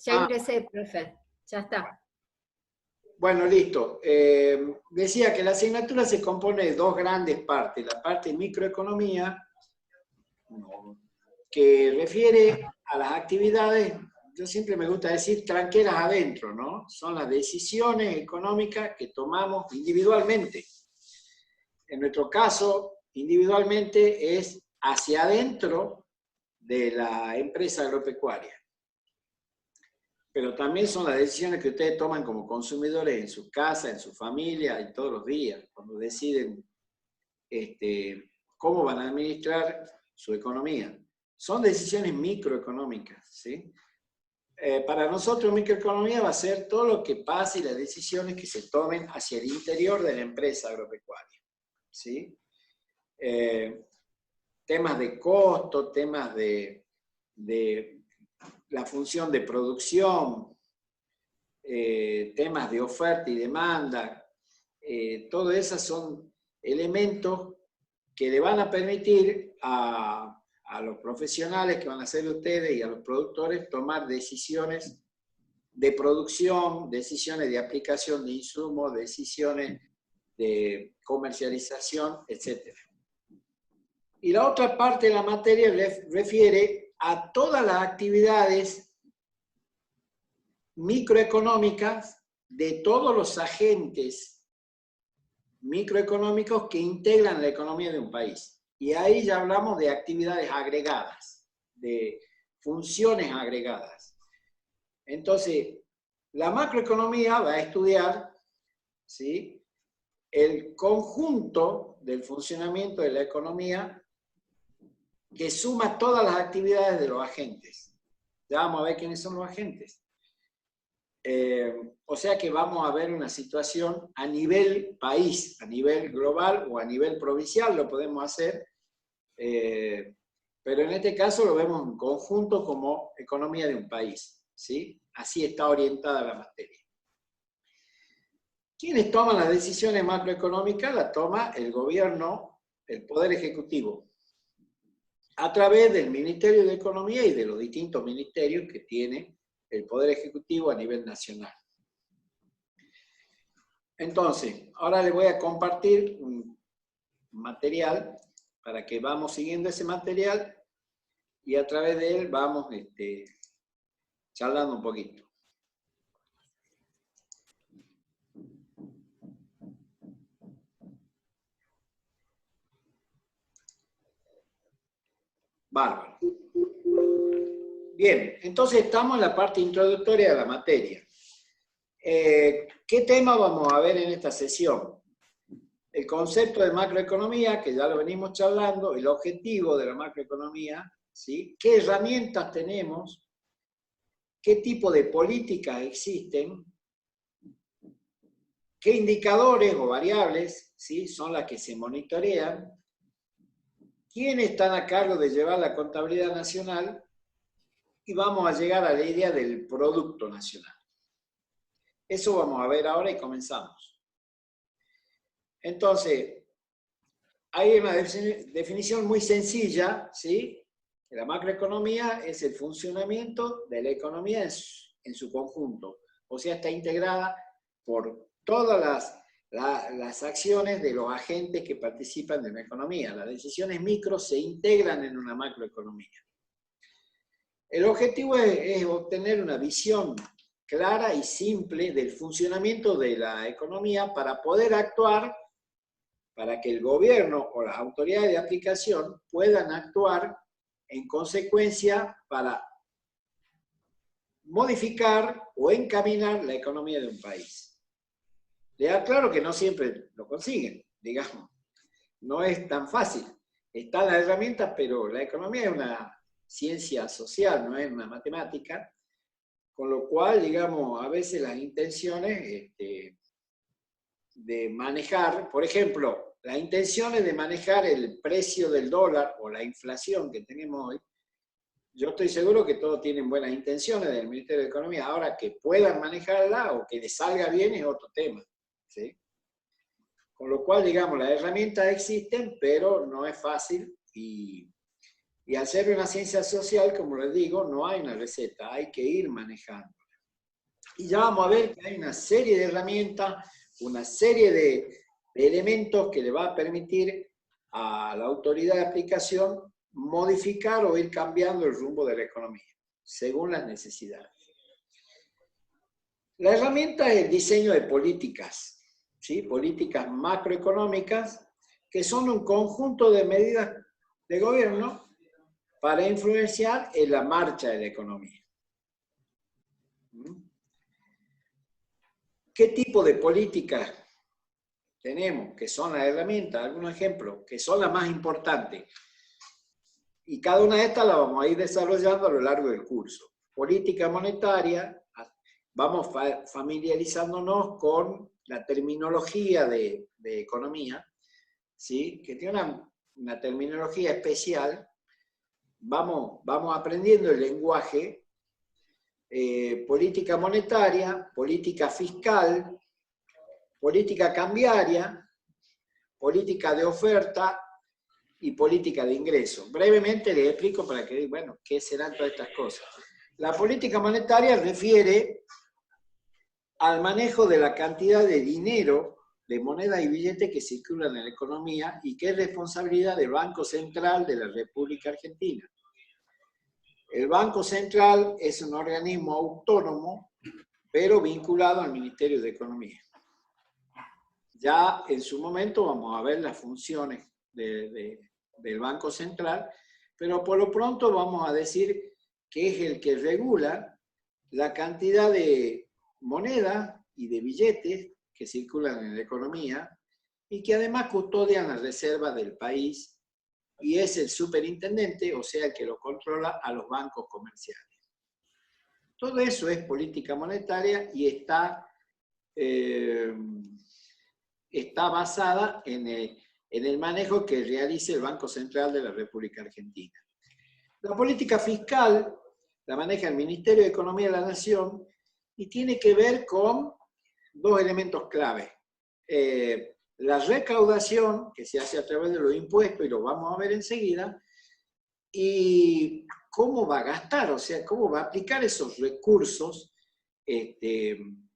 Ya Ah, ingresé, profe. Ya está. bueno, listo. Decía que la asignatura se compone de dos grandes partes. La parte de microeconomía, que refiere a las actividades, yo siempre me gusta decir tranqueras adentro, ¿no? Son las decisiones económicas que tomamos individualmente. En nuestro caso, individualmente es hacia adentro de la empresa agropecuaria. Pero también son las decisiones que ustedes toman como consumidores en sus casas, en su familia y todos los días, cuando deciden cómo van a administrar su economía. Son decisiones microeconómicas, ¿sí? Para nosotros microeconomía va a ser todo lo que pase y las decisiones que se tomen hacia el interior de la empresa agropecuaria, ¿sí? Temas de costo, temas de la función de producción, temas de oferta y demanda, todos esos son elementos que le van a permitir a los profesionales que van a ser ustedes y a los productores tomar decisiones de producción, decisiones de aplicación de insumos, decisiones de comercialización, etc. Y la otra parte de la materia refiere a todas las actividades microeconómicas de todos los agentes microeconómicos que integran la economía de un país. Y ahí ya hablamos de actividades agregadas, de funciones agregadas. Entonces, la macroeconomía va a estudiar, ¿sí?, el conjunto del funcionamiento de la economía que suma todas las actividades de los agentes. Ya vamos a ver quiénes son los agentes. O sea que vamos a ver una situación a nivel país, a nivel global o a nivel provincial, lo podemos hacer, pero en este caso lo vemos en conjunto como economía de un país, ¿sí? Así está orientada la materia. ¿Quiénes toman las decisiones macroeconómicas? Las toma el gobierno, el Poder Ejecutivo, a través del Ministerio de Economía y de los distintos ministerios que tiene el Poder Ejecutivo a nivel nacional. Entonces, ahora les voy a compartir un material para que vamos siguiendo ese material y a través de él vamos charlando un poquito. Bárbaro. Bien, entonces estamos en la parte introductoria de la materia. ¿Qué tema vamos a ver en esta sesión? El concepto de macroeconomía, que ya lo venimos charlando, el objetivo de la macroeconomía, ¿sí? ¿Qué herramientas tenemos? ¿Qué tipo de políticas existen? ¿Qué indicadores o variables, ¿sí?, son las que se monitorean? ¿Quiénes están a cargo de llevar la contabilidad nacional? Y vamos a llegar a la idea del producto nacional. Eso vamos a ver ahora y comenzamos. Entonces, hay una definición muy sencilla, ¿sí? La macroeconomía es el funcionamiento de la economía en su conjunto. O sea, está integrada por todas las acciones de los agentes que participan de una economía. Las decisiones micro se integran en una macroeconomía. El objetivo es obtener una visión clara y simple del funcionamiento de la economía para poder actuar, para que el gobierno o las autoridades de aplicación puedan actuar en consecuencia para modificar o encaminar la economía de un país. Le aclaro que no siempre lo consiguen, digamos. No es tan fácil. Están las herramientas, pero la economía es una ciencia social, no es una matemática, con lo cual, digamos, a veces las intenciones de manejar, por ejemplo, las intenciones de manejar el precio del dólar o la inflación que tenemos hoy, yo estoy seguro que todos tienen buenas intenciones del Ministerio de Economía. Ahora, que puedan manejarla o que les salga bien es otro tema, ¿sí? Con lo cual, digamos, las herramientas existen, pero no es fácil y Y al ser una ciencia social, como les digo, no hay una receta, hay que ir manejando. Y ya vamos a ver que hay una serie de herramientas, una serie de elementos que le va a permitir a la autoridad de aplicación modificar o ir cambiando el rumbo de la economía, según las necesidades. La herramienta es el diseño de políticas, ¿sí? Políticas macroeconómicas, que son un conjunto de medidas de gobierno para influenciar en la marcha de la economía. ¿Qué tipo de políticas tenemos? Que son las herramientas, algunos ejemplos, que son las más importantes. Y cada una de estas la vamos a ir desarrollando a lo largo del curso. Política monetaria, vamos familiarizándonos con la terminología de economía, ¿sí? Que tiene una terminología especial. Vamos aprendiendo el lenguaje. Política monetaria, política fiscal, política cambiaria, política de oferta y política de ingreso. Brevemente les explico para que, bueno, qué serán todas estas cosas. La política monetaria refiere al manejo de la cantidad de dinero, de moneda y billete que circulan en la economía y que es responsabilidad del Banco Central de la República Argentina. El Banco Central es un organismo autónomo, pero vinculado al Ministerio de Economía. Ya en su momento vamos a ver las funciones del Banco Central, pero por lo pronto vamos a decir que es el que regula la cantidad de moneda y de billetes que circulan en la economía y que además custodian las reservas del país y es el superintendente, o sea, el que lo controla a los bancos comerciales. Todo eso es política monetaria y está basada en el manejo que realiza el Banco Central de la República Argentina. La política fiscal la maneja el Ministerio de Economía de la Nación y tiene que ver con dos elementos clave. La recaudación, que se hace a través de los impuestos, y lo vamos a ver enseguida, y cómo va a gastar, o sea, cómo va a aplicar esos recursos en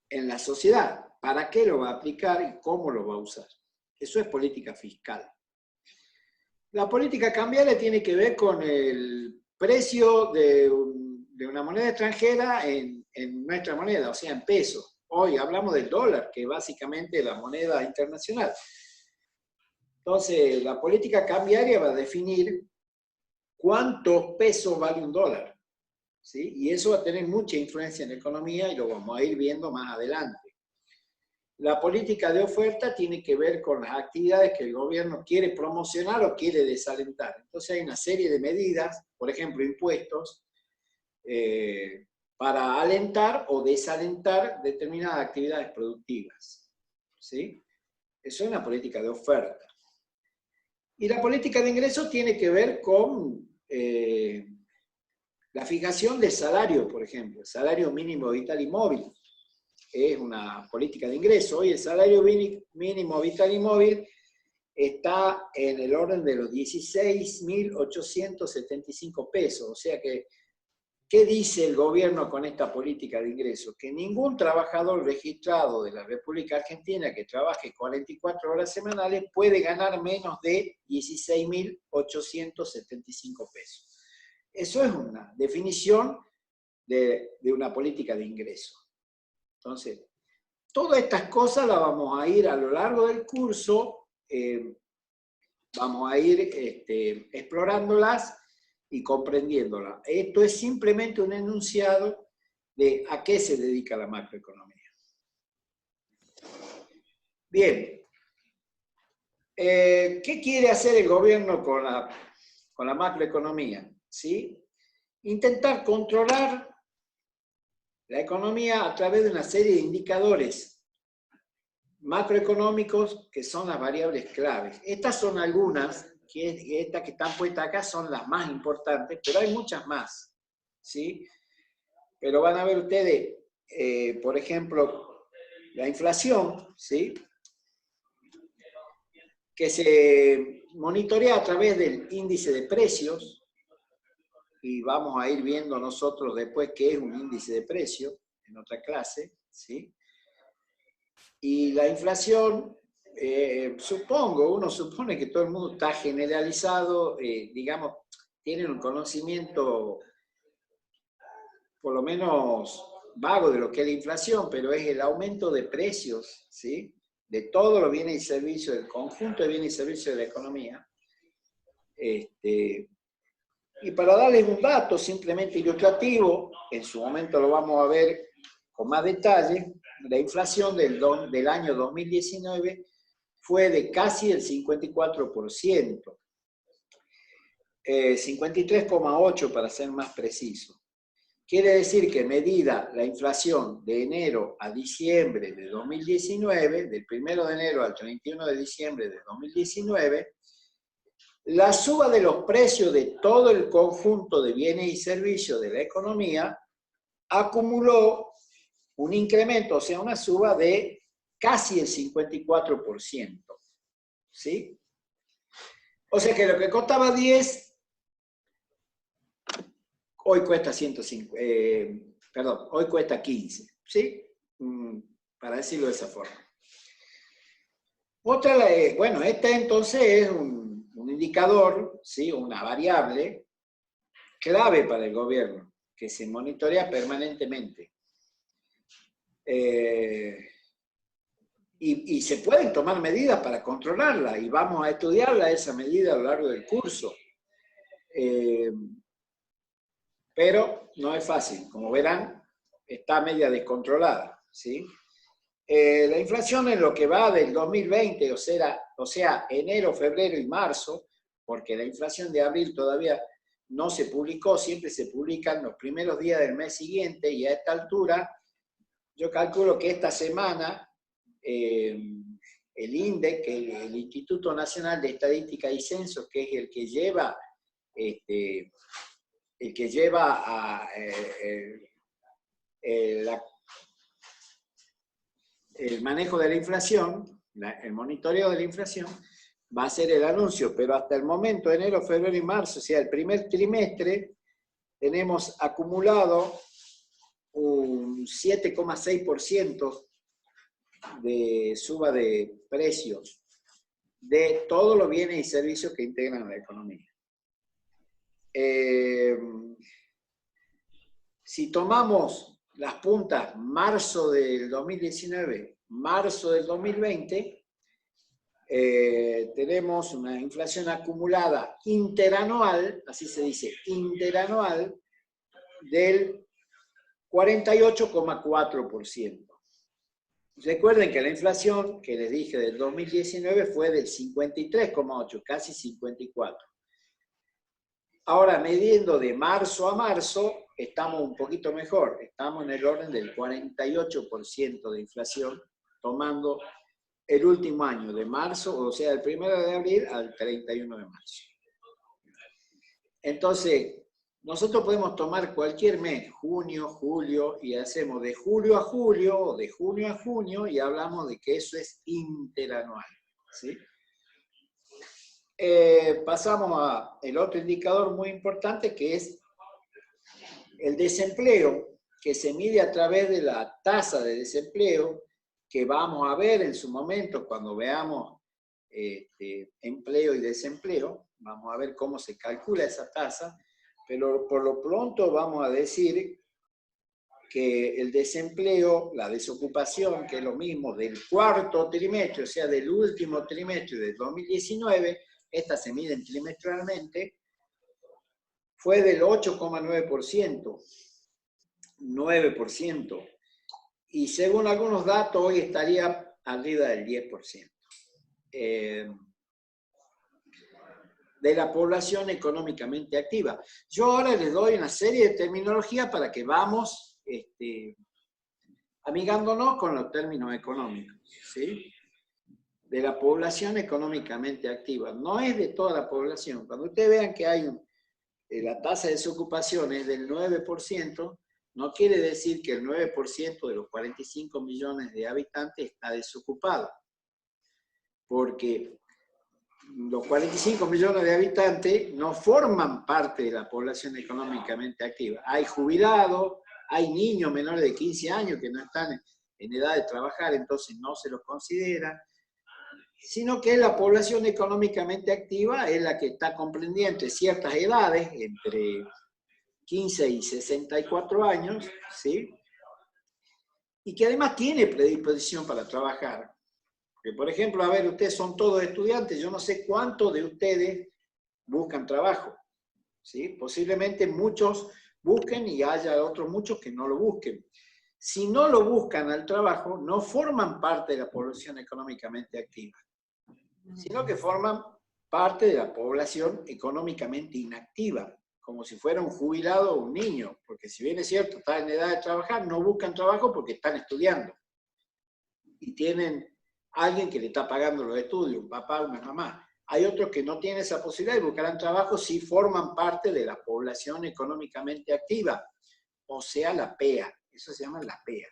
la sociedad, para qué lo va a aplicar y cómo lo va a usar. Eso es política fiscal. La política cambiaria tiene que ver con el precio de una moneda extranjera en nuestra moneda, o sea, en pesos. Hoy hablamos del dólar, que es básicamente la moneda internacional. Entonces, la política cambiaria va a definir cuántos pesos vale un dólar, ¿sí? Y eso va a tener mucha influencia en la economía y lo vamos a ir viendo más adelante. La política de oferta tiene que ver con las actividades que el gobierno quiere promocionar o quiere desalentar. Entonces hay una serie de medidas, por ejemplo, impuestos, para alentar o desalentar determinadas actividades productivas, ¿sí? Eso es una política de oferta. Y la política de ingresos tiene que ver con la fijación del salario, por ejemplo, el salario mínimo vital y móvil. Es una política de ingreso. Hoy el salario mínimo vital y móvil está en el orden de los 16.875 pesos. O sea que, ¿qué dice el gobierno con esta política de ingresos? Que ningún trabajador registrado de la República Argentina que trabaje 44 horas semanales puede ganar menos de 16.875 pesos. Eso es una definición de una política de ingresos. Entonces, todas estas cosas las vamos a ir a lo largo del curso, vamos a ir explorándolas y comprendiéndolas. Esto es simplemente un enunciado de a qué se dedica la macroeconomía. Bien, ¿qué quiere hacer el gobierno con la macroeconomía? ¿Sí? Intentar controlar la economía a través de una serie de indicadores macroeconómicos que son las variables claves. Estas son algunas, estas que están puestas acá son las más importantes, pero hay muchas más, ¿sí? Pero van a ver ustedes, por ejemplo, la inflación, ¿sí? Que se monitorea a través del índice de precios, y vamos a ir viendo nosotros después qué es un índice de precios en otra clase, ¿sí? Y la inflación, uno supone que todo el mundo está generalizado, digamos, tiene un conocimiento por lo menos vago de lo que es la inflación, pero es el aumento de precios, ¿sí? De todos los bienes y servicios, del conjunto de bienes y servicios de la economía. Y para darles un dato simplemente ilustrativo, en su momento lo vamos a ver con más detalle, la inflación del año 2019 fue de casi el 54%, 53,8% para ser más preciso. Quiere decir que medida la inflación de enero a diciembre de 2019, del 1 de enero al 31 de diciembre de 2019, la suba de los precios de todo el conjunto de bienes y servicios de la economía acumuló un incremento, o sea, una suba de casi el 54%. ¿Sí? O sea que lo que costaba 10, hoy cuesta 105, hoy cuesta 15. ¿Sí? Para decirlo de esa forma. Otra, bueno, este entonces es un indicador, ¿sí? Una variable clave para el gobierno, que se monitorea permanentemente. Y se pueden tomar medidas para controlarla, y vamos a estudiarla esa medida a lo largo del curso. Pero no es fácil, como verán, está media descontrolada, ¿sí? La inflación en lo que va del 2020, o sea, enero, febrero y marzo, porque la inflación de abril todavía no se publicó, siempre se publican los primeros días del mes siguiente, y a esta altura yo calculo que esta semana el INDEC, el Instituto Nacional de Estadística y Censos, que es el que lleva el manejo de la inflación, el monitoreo de la inflación, va a ser el anuncio, pero hasta el momento, enero, febrero y marzo, o sea, el primer trimestre, tenemos acumulado un 7,6% de suba de precios de todos los bienes y servicios que integran la economía. Si tomamos las puntas marzo del 2019, marzo del 2020, tenemos una inflación acumulada interanual, así se dice, interanual, del 48,4%. Recuerden que la inflación, que les dije, del 2019 fue del 53,8, casi 54. Ahora, midiendo de marzo a marzo, estamos un poquito mejor. Estamos en el orden del 48% de inflación, tomando el último año, de marzo, o sea, del 1 de abril al 31 de marzo. Entonces, nosotros podemos tomar cualquier mes, junio, julio, y hacemos de julio a julio o de junio a junio, y hablamos de que eso es interanual, ¿sí? Pasamos al otro indicador muy importante, que es el desempleo, que se mide a través de la tasa de desempleo, que vamos a ver en su momento cuando veamos empleo y desempleo. Vamos a ver cómo se calcula esa tasa, pero por lo pronto vamos a decir que el desempleo, la desocupación, que es lo mismo del cuarto trimestre, o sea, del último trimestre del 2019, esta se mide trimestralmente, fue del 8,9%, 9%, y según algunos datos hoy estaría arriba del 10%. De la población económicamente activa. Yo ahora les doy una serie de terminología para que vamos amigándonos con los términos económicos, ¿sí? De la población económicamente activa. No es de toda la población. Cuando ustedes vean que hay la tasa de desocupación es del 9%, no quiere decir que el 9% de los 45 millones de habitantes está desocupado. Porque los 45 millones de habitantes no forman parte de la población económicamente activa. Hay jubilados, hay niños menores de 15 años que no están en edad de trabajar, entonces no se los considera, sino que la población económicamente activa es la que está comprendida entre ciertas edades, entre 15 y 64 años, ¿sí? Y que además tiene predisposición para trabajar. Porque, por ejemplo, a ver, ustedes son todos estudiantes, yo no sé cuántos de ustedes buscan trabajo, ¿sí? Posiblemente muchos busquen y haya otros muchos que no lo busquen. Si no lo buscan al trabajo, no forman parte de la población económicamente activa, sino que forman parte de la población económicamente inactiva, como si fuera un jubilado o un niño, porque si bien es cierto, están en edad de trabajar, no buscan trabajo porque están estudiando. Y tienen alguien que le está pagando los estudios, un papá o una mamá. Hay otros que no tienen esa posibilidad y buscarán trabajo si forman parte de la población económicamente activa, o sea, la PEA. Eso se llama la PEA.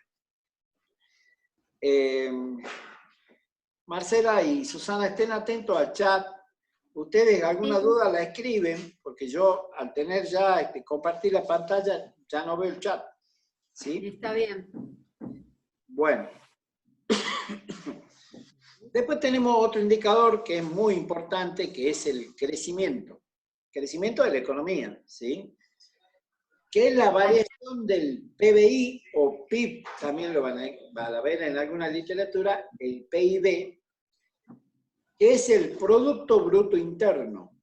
Marcela y Susana, estén atentos al chat. Ustedes alguna duda la escriben, porque yo al tener ya compartir la pantalla ya no veo el chat. ¿Sí? Está bien. Bueno. Después tenemos otro indicador que es muy importante, que es el crecimiento. Crecimiento de la economía, ¿sí? Que es la variación del PBI o PIB, también lo van a ver en alguna literatura, el PIB, que es el Producto Bruto Interno.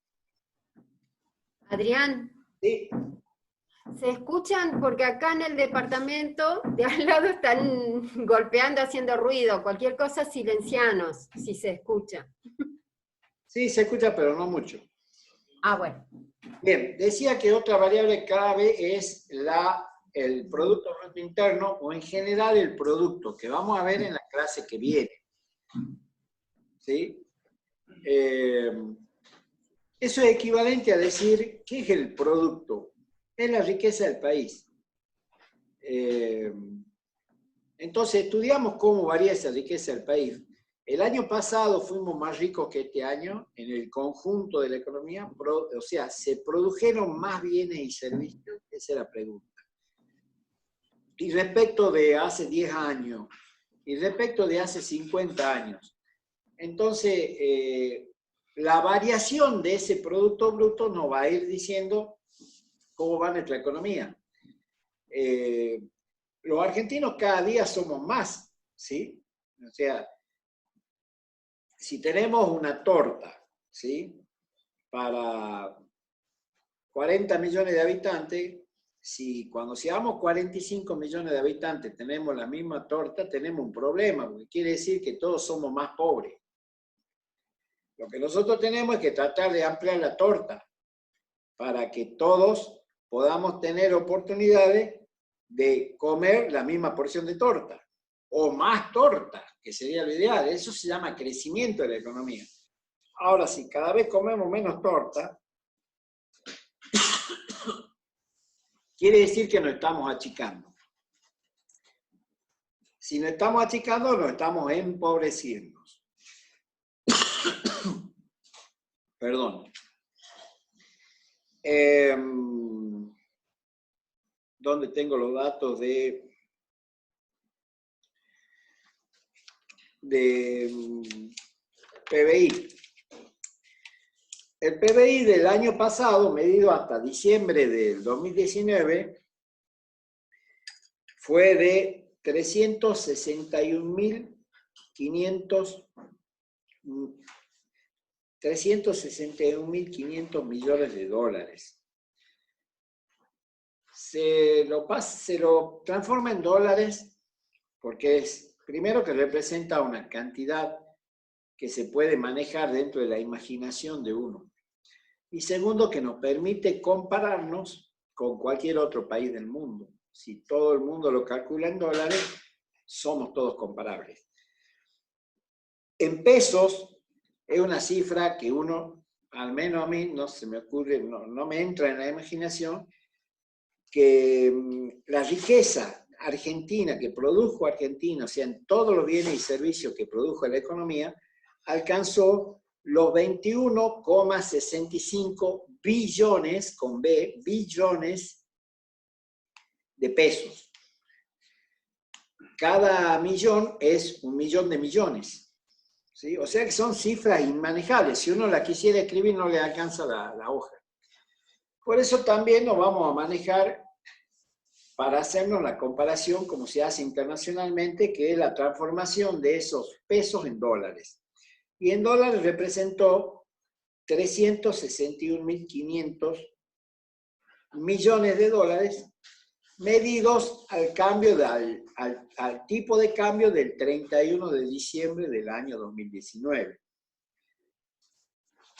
Adrián, ¿Sí? ¿se escuchan? Porque acá en el departamento de al lado están golpeando, haciendo ruido. Cualquier cosa, silencianos, si se escucha. Sí, se escucha, pero no mucho. Ah, bueno. Bien, decía que otra variable clave es el Producto Bruto Interno, o en general el producto, que vamos a ver en la clase que viene. ¿Sí? Eso es equivalente a decir, ¿qué es el producto? Es la riqueza del país. Entonces, estudiamos cómo varía esa riqueza del país. El año pasado fuimos más ricos que este año en el conjunto de la economía, o sea, ¿se produjeron más bienes y servicios? Esa es la pregunta. Y respecto de hace 10 años, y respecto de hace 50 años. Entonces, la variación de ese Producto Bruto nos va a ir diciendo cómo va nuestra economía. Los argentinos cada día somos más, ¿sí? O sea, si tenemos una torta, ¿sí? Para 40 millones de habitantes, si cuando seamos 45 millones de habitantes tenemos la misma torta, tenemos un problema, porque quiere decir que todos somos más pobres. Lo que nosotros tenemos es que tratar de ampliar la torta para que todos podamos tener oportunidades de comer la misma porción de torta, o más torta, que sería lo ideal. Eso se llama crecimiento de la economía. Ahora, si cada vez comemos menos torta, quiere decir que nos estamos achicando. Si nos estamos achicando, nos estamos empobreciendo. Perdón. ¿Dónde tengo los datos de PBI? El PBI del año pasado, medido hasta diciembre del 2019, fue de 361.500 millones de dólares. Se lo transforma en dólares porque es, primero, que representa una cantidad que se puede manejar dentro de la imaginación de uno. Y segundo, que nos permite compararnos con cualquier otro país del mundo. Si todo el mundo lo calcula en dólares, somos todos comparables. En pesos, es una cifra que uno, al menos a mí, no se me ocurre, no me entra en la imaginación, que la riqueza argentina que produjo Argentina, o sea, en todos los bienes y servicios que produjo la economía, alcanzó los 21,65 billones, con B, billones de pesos. Cada millón es 1.000.000 de millones, ¿sí? O sea que son cifras inmanejables. Si uno la quisiera escribir, no le alcanza la hoja. Por eso también nos vamos a manejar para hacernos la comparación como se hace internacionalmente, que es la transformación de esos pesos en dólares. Y en dólares representó 361.500 millones de dólares, medidos al cambio al tipo de cambio del 31 de diciembre del año 2019.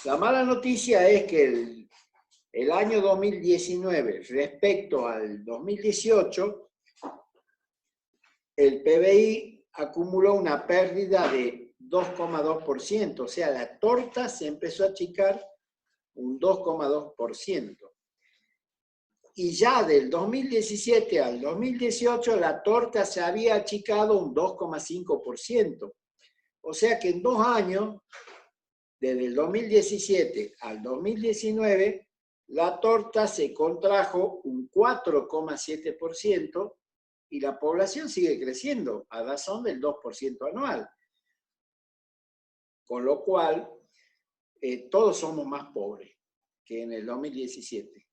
La mala noticia es que el año 2019 respecto al 2018, el PBI acumuló una pérdida de 2,2%, o sea, la torta se empezó a achicar un 2,2%. Y ya del 2017 al 2018 la torta se había achicado un 2,5%. O sea que en 2 años, desde el 2017 al 2019, la torta se contrajo un 4,7% y la población sigue creciendo a razón del 2% anual. Con lo cual, todos somos más pobres que en el 2017.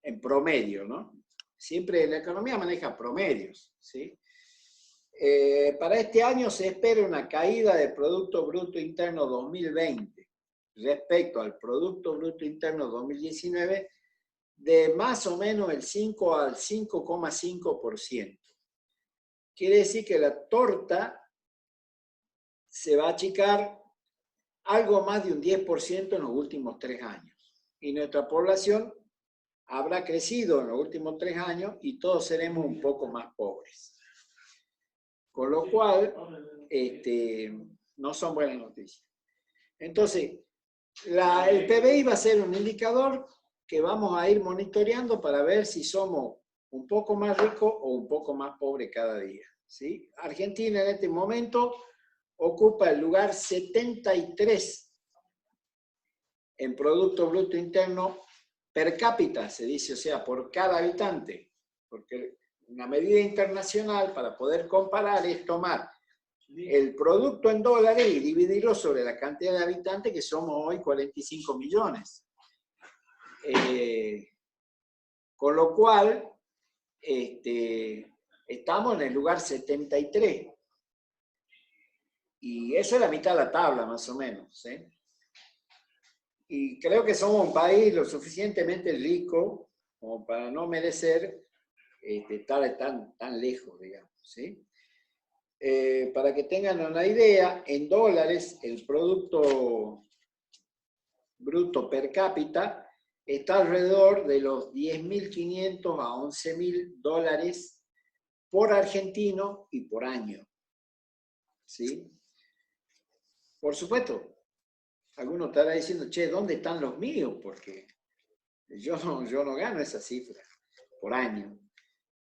En promedio, ¿no? Siempre la economía maneja promedios, ¿sí? Para este año se espera una caída del Producto Bruto Interno 2020 respecto al Producto Bruto Interno 2019 de más o menos el 5 al 5,5%. Quiere decir que la torta se va a achicar algo más de un 10% en los últimos 3 años. Y nuestra población habrá crecido en los últimos 3 años y todos seremos un poco más pobres. Con lo cual, no son buenas noticias. Entonces, el PBI va a ser un indicador que vamos a ir monitoreando para ver si somos un poco más ricos o un poco más pobres cada día, ¿sí? Argentina en este momento ocupa el lugar 73 en Producto Bruto Interno per cápita, se dice, o sea, por cada habitante, porque una medida internacional para poder comparar es tomar el producto en dólares y dividirlo sobre la cantidad de habitantes, que somos hoy 45 millones. Con lo cual, estamos en el lugar 73. Y eso es la mitad de la tabla, más o menos, ¿sí? Y creo que somos un país lo suficientemente rico como para no merecer estar tan lejos, digamos, ¿sí? Para que tengan una idea, en dólares el Producto Bruto per cápita está alrededor de los 10.500 a 11.000 dólares por argentino y por año, ¿sí? Por supuesto, alguno estará diciendo, che, ¿dónde están los míos? Porque yo no gano esa cifra por año.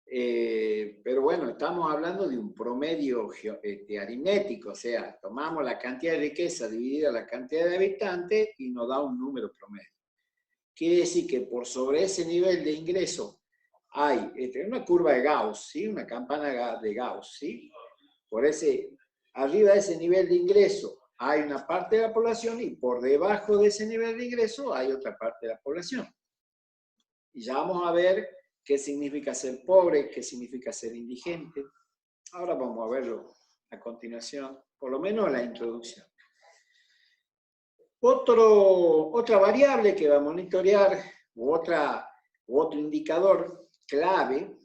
Pero bueno, estamos hablando de un promedio aritmético, o sea, tomamos la cantidad de riqueza dividida la cantidad de habitantes y nos da un número promedio. Quiere decir que por sobre ese nivel de ingreso hay una curva de Gauss, ¿sí? Una campana de Gauss, ¿sí? Arriba de ese nivel de ingreso hay una parte de la población y por debajo de ese nivel de ingreso hay otra parte de la población. Y ya vamos a ver qué significa ser pobre, qué significa ser indigente. Ahora vamos a verlo a continuación, por lo menos en la introducción. Otra variable que va a monitorear, otro indicador clave,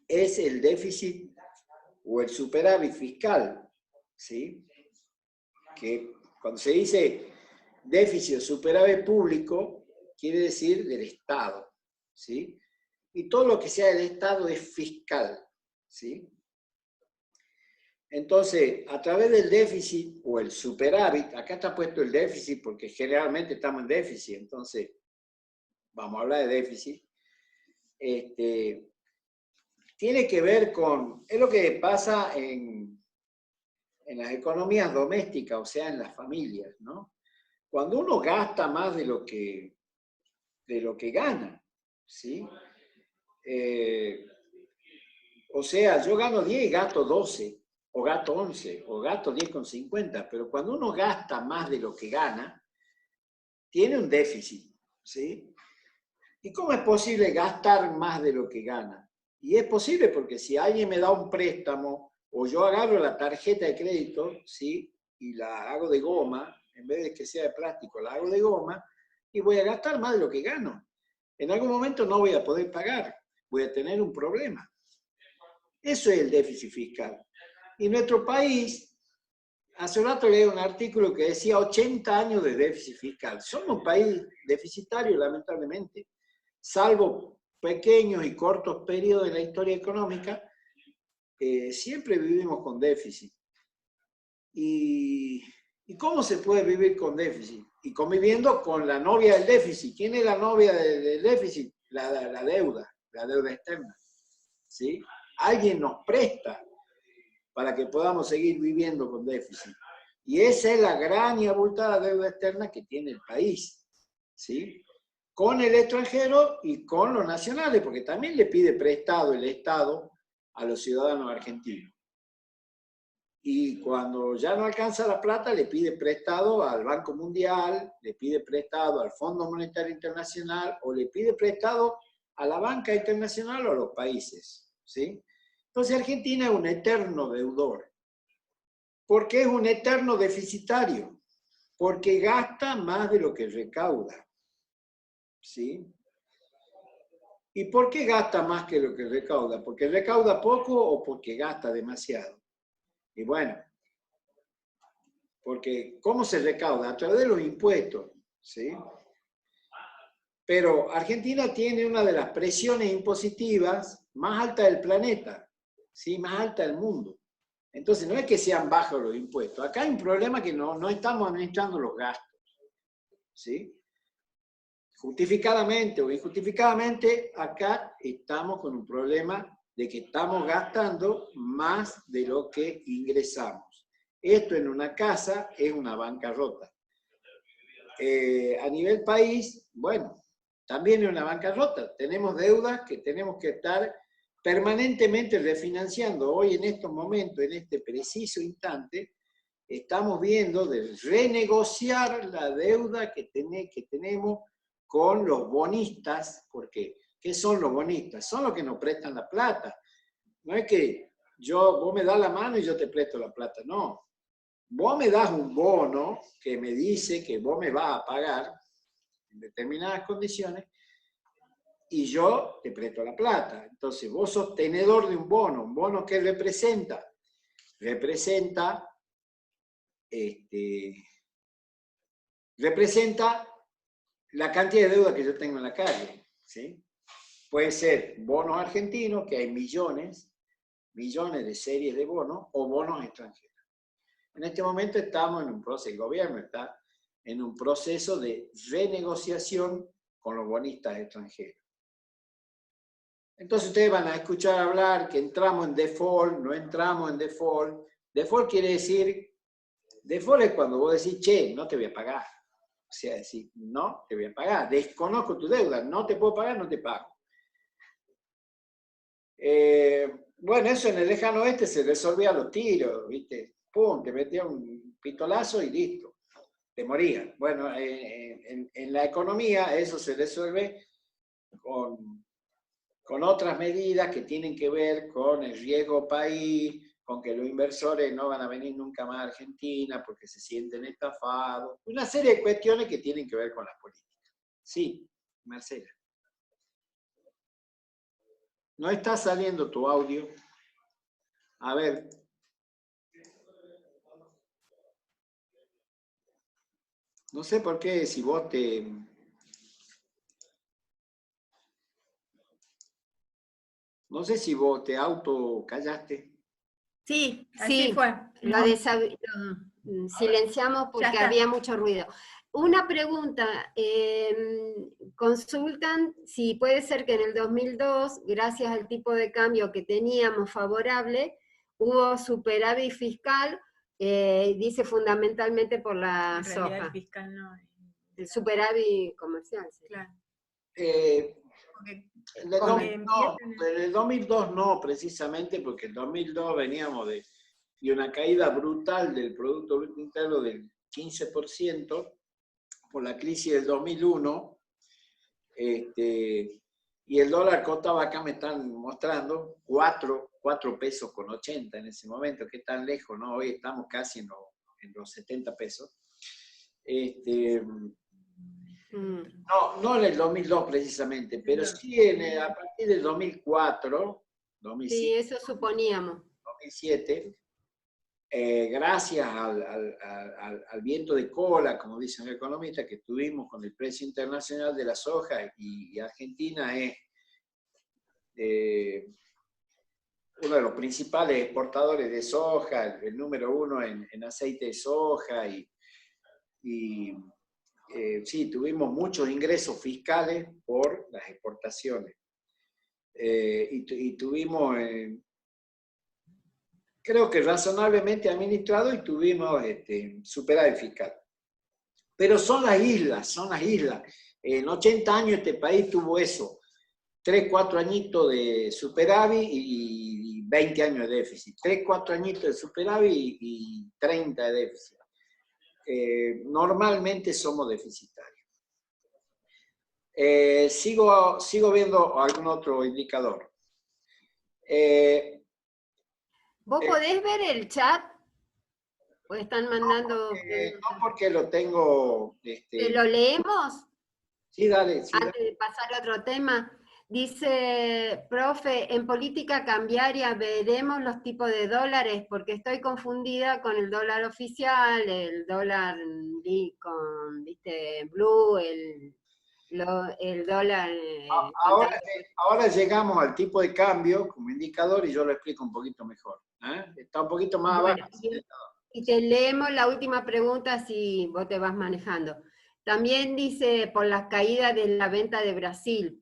es el déficit o el superávit fiscal, ¿sí? Que cuando se dice déficit o superávit público, quiere decir del Estado, ¿sí? Y todo lo que sea del Estado es fiscal, ¿sí? Entonces, a través del déficit o el superávit, acá está puesto el déficit porque generalmente estamos en déficit, entonces vamos a hablar de déficit, tiene que ver con, es lo que pasa en las economías domésticas, o sea, en las familias, ¿no? Cuando uno gasta más de lo que gana, ¿sí? O sea, yo gano 10 y gasto 12, o gasto 11, o gasto 10,50, pero cuando uno gasta más de lo que gana, tiene un déficit, ¿sí? ¿Y cómo es posible gastar más de lo que gana? Y es posible porque si alguien me da un préstamo, o yo agarro la tarjeta de crédito, ¿sí? Y la hago de goma, en vez de que sea de plástico, la hago de goma, y voy a gastar más de lo que gano. En algún momento no voy a poder pagar, voy a tener un problema. Eso es el déficit fiscal. Y nuestro país, hace un rato leí un artículo que decía 80 años de déficit fiscal. Somos un país deficitario, lamentablemente. Salvo pequeños y cortos periodos de la historia económica, siempre vivimos con déficit. ¿Y cómo se puede vivir con déficit? Y conviviendo con la novia del déficit. ¿Quién es la novia del déficit? La deuda externa, ¿sí? Alguien nos presta para que podamos seguir viviendo con déficit. Y esa es la gran y abultada deuda externa que tiene el país, ¿sí? Con el extranjero y con los nacionales, porque también le pide prestado el Estado a los ciudadanos argentinos. Y cuando ya no alcanza la plata, le pide prestado al Banco Mundial, le pide prestado al Fondo Monetario Internacional, o le pide prestado a la banca internacional o a los países, ¿sí? Entonces Argentina es un eterno deudor. ¿Por qué es un eterno deficitario? Porque gasta más de lo que recauda, ¿sí? ¿Y por qué gasta más que lo que recauda? ¿Porque recauda poco o porque gasta demasiado? Y bueno, porque ¿cómo se recauda? A través de los impuestos, ¿sí? Pero Argentina tiene una de las presiones impositivas más altas del planeta, ¿sí? Más alta del mundo. Entonces no es que sean bajos los impuestos. Acá hay un problema que no estamos administrando los gastos, ¿sí? Justificadamente o injustificadamente, acá estamos con un problema de que estamos gastando más de lo que ingresamos. Esto en una casa es una bancarrota. A nivel país, bueno, también es una bancarrota. Tenemos deudas que tenemos que estar permanentemente refinanciando. Hoy en estos momentos, en este preciso instante, estamos viendo de renegociar la deuda que tenemos con los bonistas, porque ¿qué son los bonistas? Son los que nos prestan la plata. No es que vos me das la mano y yo te presto la plata, no. Vos me das un bono que me dice que vos me vas a pagar en determinadas condiciones y yo te presto la plata. Entonces vos sos tenedor de un bono que representa la cantidad de deuda que yo tengo en la calle, ¿sí? Puede ser bonos argentinos, que hay millones de series de bonos, o bonos extranjeros. En este momento estamos en un proceso, el gobierno está en un proceso de renegociación con los bonistas extranjeros. Entonces ustedes van a escuchar hablar que entramos en default, no entramos en default. Default quiere decir, default es cuando vos decís, che, no te voy a pagar. O sea, decir, no te voy a pagar, desconozco tu deuda, no te puedo pagar, no te pago. Bueno, eso en el lejano oeste se resolvía a los tiros, ¿viste? Pum, te metía un pistolazo y listo, te morías. Bueno, en la economía eso se resuelve con otras medidas que tienen que ver con el riesgo país, con que los inversores no van a venir nunca más a Argentina porque se sienten estafados. Una serie de cuestiones que tienen que ver con la política. Sí, Marcela. No está saliendo tu audio. A ver. No sé por qué, si vos te... No sé si vos te autocallaste. Sí, así fue. Lo silenciamos porque había mucho ruido. Una pregunta, consultan si puede ser que en el 2002, gracias al tipo de cambio que teníamos favorable, hubo superávit fiscal Dice fundamentalmente por la En realidad soja. el fiscal no. El superávit comercial. Sí. Claro. Porque En el 2002 no, precisamente porque en el 2002 veníamos de una caída brutal del Producto Bruto Interno del 15% por la crisis del 2001. Y el dólar costaba, acá me están mostrando, 4 pesos con 80 en ese momento, que tan lejos, ¿no? Hoy estamos casi en los 70 pesos. No en el 2002 precisamente, pero sí a partir del 2004, 2005, sí, eso suponíamos. 2007, gracias al viento de cola, como dicen los economistas, que tuvimos con el precio internacional de la soja, y Argentina es uno de los principales exportadores de soja, el número 1 en aceite de soja, sí, tuvimos muchos ingresos fiscales por las exportaciones. Y tuvimos, creo que razonablemente administrado, y tuvimos superávit fiscal. Pero son las islas. En 80 años este país tuvo eso. 3, 4 añitos de superávit y 20 años de déficit. 3, 4 añitos de superávit y 30 de déficit. Normalmente somos deficitarios. Sigo viendo algún otro indicador. ¿Vos podés ver el chat? ¿O están mandando? No, porque lo tengo... ¿Lo leemos? Sí, dale. Sí, antes de pasar a otro tema. Dice, profe, en política cambiaria veremos los tipos de dólares, porque estoy confundida con el dólar oficial, el dólar con, ¿viste? Blue, el dólar... Ahora llegamos al tipo de cambio como indicador y yo lo explico un poquito mejor. Está un poquito más abajo. Y te leemos la última pregunta si vos te vas manejando. También dice, por las caídas de la venta de Brasil,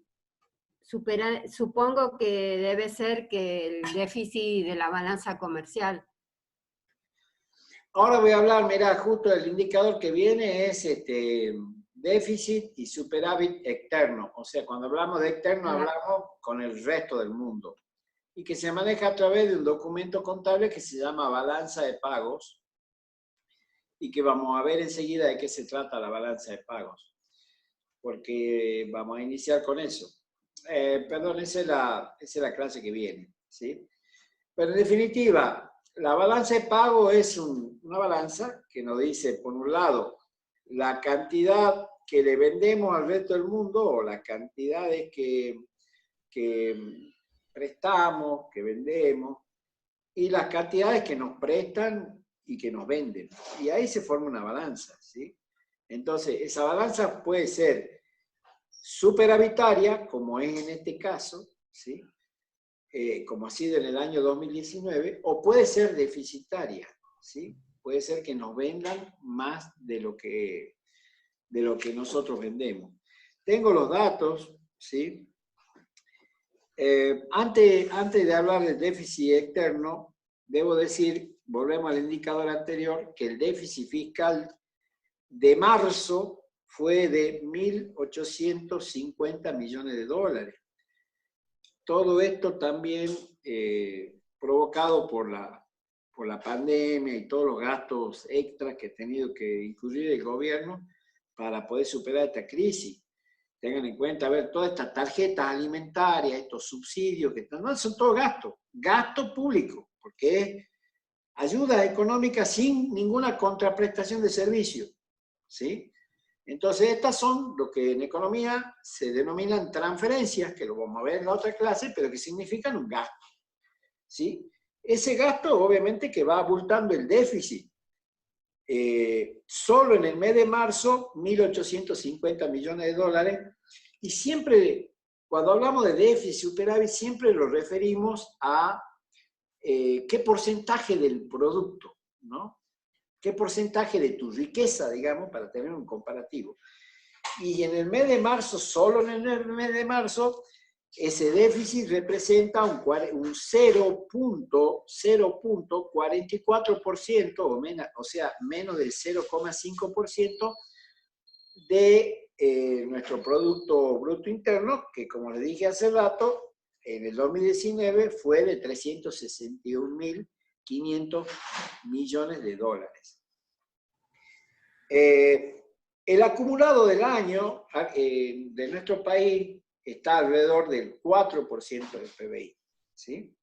supongo que debe ser que el déficit de la balanza comercial. Ahora voy a hablar, mira, justo el indicador que viene es déficit y superávit externo. O sea, cuando hablamos de externo, hablamos con el resto del mundo. Y que se maneja a través de un documento contable que se llama balanza de pagos, y que vamos a ver enseguida de qué se trata la balanza de pagos, porque vamos a iniciar con eso. Perdón, esa es la clase que viene, ¿sí? Pero en definitiva, la balanza de pago es una balanza que nos dice, por un lado, la cantidad que le vendemos al resto del mundo, o las cantidades que prestamos, que vendemos, y las cantidades que nos prestan y que nos venden. Y ahí se forma una balanza, ¿sí? Entonces, esa balanza puede ser superavitaria, como es en este caso, ¿sí? Como ha sido en el año 2019, o puede ser deficitaria, ¿sí? Puede ser que nos vendan más de lo que nosotros vendemos. Tengo los datos, ¿sí? Antes de hablar del déficit externo, debo decir, volvemos al indicador anterior, que el déficit fiscal de marzo fue de 1.850 millones de dólares. Todo esto también provocado por la pandemia y todos los gastos extras que ha tenido que incurrir el gobierno para poder superar esta crisis. Tengan en cuenta, a ver, todas estas tarjetas alimentarias, estos subsidios que están, no, son todos gasto público, porque es ayuda económica sin ninguna contraprestación de servicio, ¿sí? Entonces, estas son lo que en economía se denominan transferencias, que lo vamos a ver en la otra clase, pero que significan un gasto, ¿sí? Ese gasto, obviamente, que va abultando el déficit. Solo en el mes de marzo, 1.850 millones de dólares, y siempre, cuando hablamos de déficit, superávit, siempre lo referimos a qué porcentaje del producto, ¿no? ¿Qué porcentaje de tu riqueza, digamos, para tener un comparativo? Y en el mes de marzo, solo en el mes de marzo, ese déficit representa un 0.44%, o sea, menos del 0,5% de nuestro Producto Bruto Interno, que como les dije hace rato, en el 2019 fue de 361.500 millones de dólares. El acumulado del año de nuestro país está alrededor del 4% del PBI, ¿sí?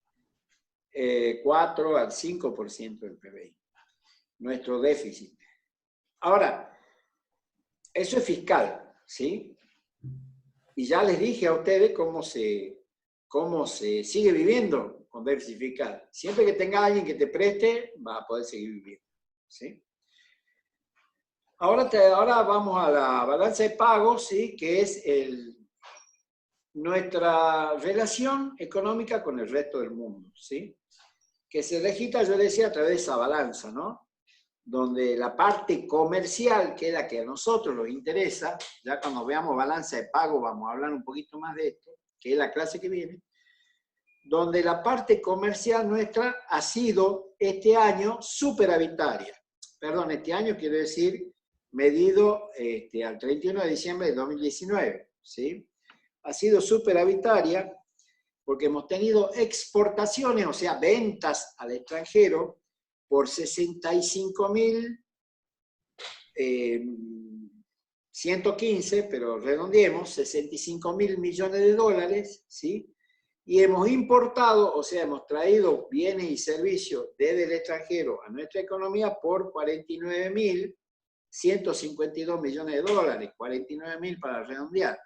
4 al 5% del PBI, nuestro déficit. Ahora, eso es fiscal, ¿sí? Y ya les dije a ustedes cómo se sigue viviendo con déficit fiscal. Siempre que tenga alguien que te preste, vas a poder seguir viviendo, ¿sí? Ahora vamos a la balanza de pagos, ¿sí? Que es nuestra relación económica con el resto del mundo, ¿sí? Que se registra, yo decía, a través de esa balanza, ¿no? Donde la parte comercial, que es la que a nosotros nos interesa, ya cuando veamos balanza de pago vamos a hablar un poquito más de esto, que es la clase que viene, donde la parte comercial nuestra ha sido este año superavitaria. Perdón, este año quiero decir medido al 31 de diciembre de 2019, ¿sí? Ha sido superavitaria porque hemos tenido exportaciones, o sea, ventas al extranjero, por 65.115, pero redondeemos, 65.000 millones de dólares, ¿sí? Y hemos importado, o sea, hemos traído bienes y servicios desde el extranjero a nuestra economía por 49.152 millones de dólares, 49.000 para redondear.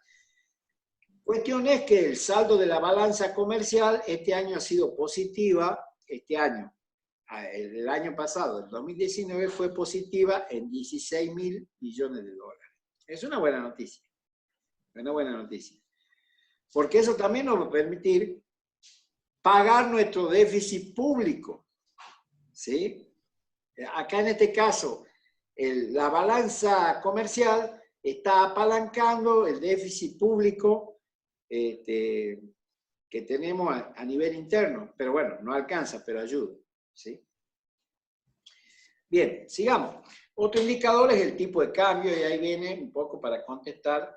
Cuestión es que el saldo de la balanza comercial este año ha sido positiva, el año pasado, el 2019, fue positiva en 16.000 millones de dólares. Es una buena noticia, porque eso también nos va a permitir pagar nuestro déficit público, ¿sí? Acá en este caso, la balanza comercial está apalancando el déficit público que tenemos a nivel interno, pero bueno, no alcanza, pero ayuda, ¿sí? Bien, sigamos. Otro indicador es el tipo de cambio, y ahí viene un poco para contestar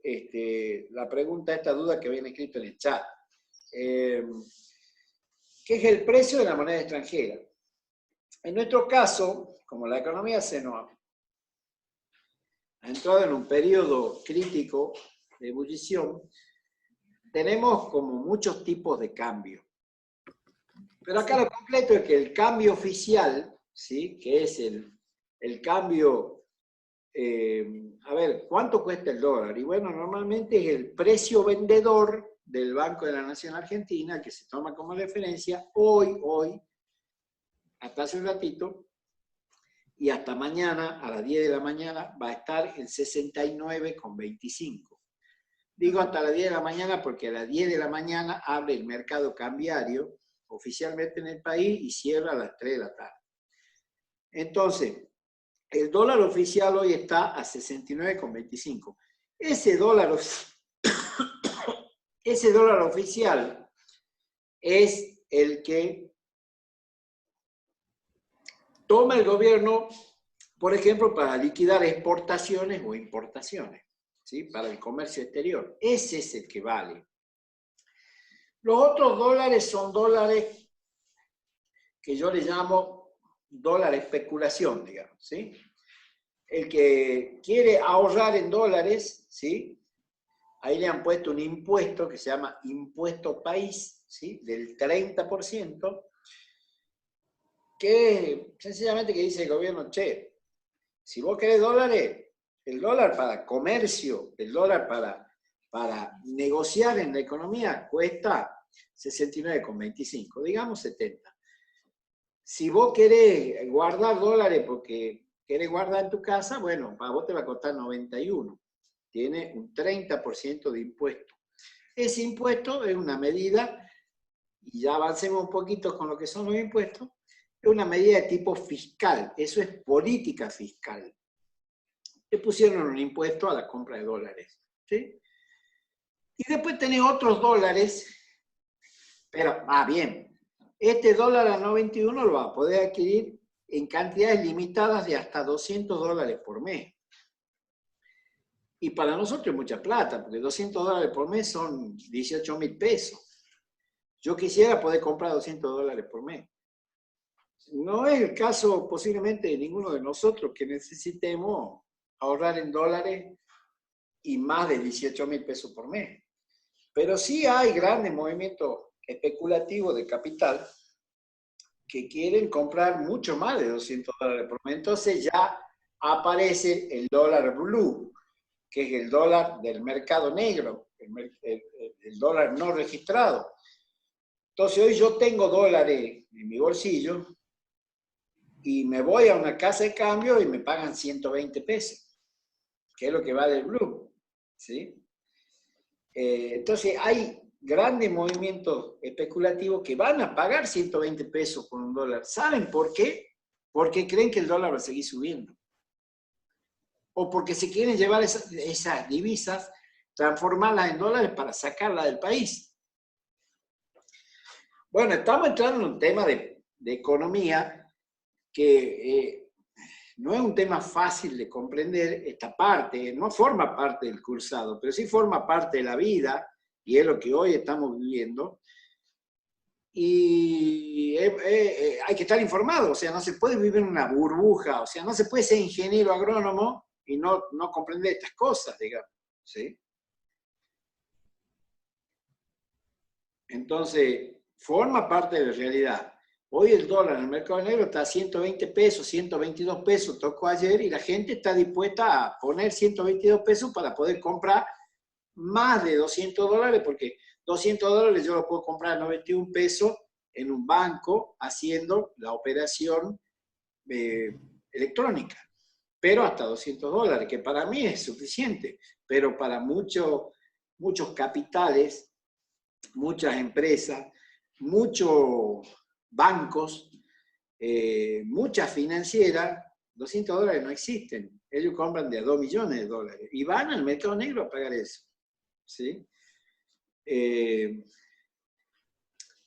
la pregunta, esta duda que viene escrito en el chat. ¿Qué es el precio de la moneda extranjera? En nuestro caso, como la economía se nos ha entrado en un periodo crítico de ebullición, tenemos como muchos tipos de cambio. Pero acá lo completo es que el cambio oficial, ¿sí? Que es el cambio, a ver, ¿cuánto cuesta el dólar? Y bueno, normalmente es el precio vendedor del Banco de la Nación Argentina, que se toma como referencia hoy, hasta hace un ratito, y hasta mañana, a las 10 de la mañana, va a estar en 69,25. Digo hasta las 10 de la mañana porque a las 10 de la mañana abre el mercado cambiario oficialmente en el país y cierra a las 3 de la tarde. Entonces, el dólar oficial hoy está a 69,25. Ese dólar oficial es el que toma el gobierno, por ejemplo, para liquidar exportaciones o importaciones, ¿sí? Para el comercio exterior. Ese es el que vale. Los otros dólares son dólares que yo les llamo dólar especulación, digamos, ¿sí? El que quiere ahorrar en dólares, ¿sí? Ahí le han puesto un impuesto que se llama impuesto país, ¿sí? Del 30%, que sencillamente que dice el gobierno, che, si vos querés dólares, el dólar para comercio, el dólar para negociar en la economía cuesta 69,25, digamos 70. Si vos querés guardar dólares porque querés guardar en tu casa, bueno, para vos te va a costar 91. Tiene un 30% de impuesto. Ese impuesto es una medida, y ya avancemos un poquito con lo que son los impuestos, es una medida de tipo fiscal, eso es política fiscal. Le pusieron un impuesto a la compra de dólares, ¿sí? Y después tenés otros dólares, pero, bien, este dólar a 91 lo va a poder adquirir en cantidades limitadas de hasta $200 por mes. Y para nosotros es mucha plata, porque $200 por mes son 18.000 pesos. Yo quisiera poder comprar $200 por mes. No es el caso posiblemente de ninguno de nosotros que necesitemos ahorrar en dólares y más de 18.000 pesos por mes. Pero sí hay grandes movimientos especulativos de capital que quieren comprar mucho más de $200 por mes. Entonces ya aparece el dólar blue, que es el dólar del mercado negro, el dólar no registrado. Entonces hoy yo tengo dólares en mi bolsillo y me voy a una casa de cambio y me pagan 120 pesos, que es lo que vale el blue, ¿sí? Entonces hay grandes movimientos especulativos que van a pagar 120 pesos por un dólar. ¿Saben por qué? Porque creen que el dólar va a seguir subiendo. O porque se quieren llevar esas divisas, transformarlas en dólares para sacarlas del país. Bueno, estamos entrando en un tema de economía que no es un tema fácil de comprender. Esta parte no forma parte del cursado, pero sí forma parte de la vida, y es lo que hoy estamos viviendo. Y hay que estar informado, o sea, no se puede vivir en una burbuja, o sea, no se puede ser ingeniero agrónomo y no comprender estas cosas, digamos, ¿sí? Entonces, forma parte de la realidad. Hoy el dólar en el mercado negro está a 120 pesos, 122 pesos, tocó ayer, y la gente está dispuesta a poner 122 pesos para poder comprar más de $200, porque $200 yo lo puedo comprar a 91 pesos en un banco haciendo la operación electrónica, pero hasta $200, que para mí es suficiente, pero para muchos capitales, muchas empresas, muchos bancos, muchas financieras, $200 no existen. Ellos compran de a $2 millones y van al mercado negro a pagar eso, ¿sí?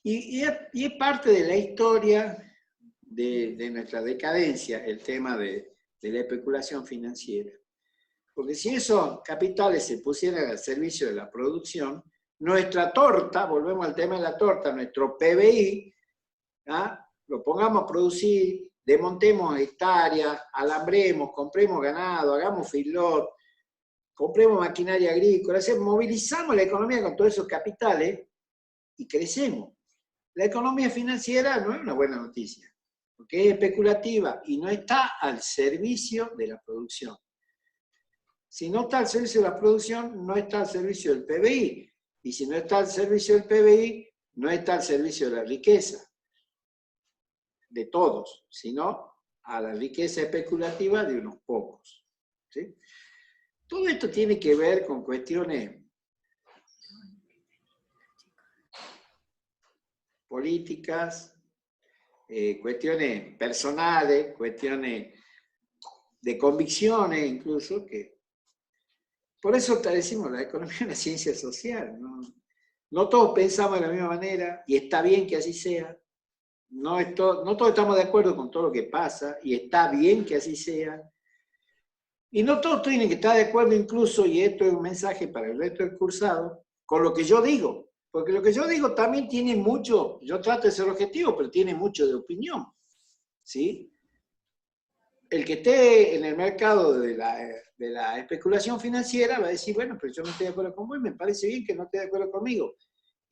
Y es parte de la historia de nuestra decadencia el tema de la especulación financiera. Porque si esos capitales se pusieran al servicio de la producción, nuestra torta, volvemos al tema de la torta, nuestro PBI, lo pongamos a producir, desmontemos hectáreas, alambremos, compremos ganado, hagamos feedlot, compremos maquinaria agrícola, movilizamos la economía con todos esos capitales y crecemos. La economía financiera no es una buena noticia, porque es especulativa y no está al servicio de la producción. Si no está al servicio de la producción, no está al servicio del PBI. Y si no está al servicio del PBI, no está al servicio de la riqueza de todos, sino a la riqueza especulativa de unos pocos, ¿sí? Todo esto tiene que ver con cuestiones políticas, cuestiones personales, cuestiones de convicciones incluso, que por eso te decimos, la economía es una ciencia social, no todos pensamos de la misma manera, y está bien que así sea. No todos estamos de acuerdo con todo lo que pasa, y está bien que así sea. Y no todos tienen que estar de acuerdo incluso, y esto es un mensaje para el resto del cursado, con lo que yo digo. Porque lo que yo digo también tiene mucho, yo trato de ser objetivo, pero tiene mucho de opinión, ¿sí? El que esté en el mercado de la especulación financiera va a decir, bueno, pero yo no estoy de acuerdo con vos, y me parece bien que no esté de acuerdo conmigo.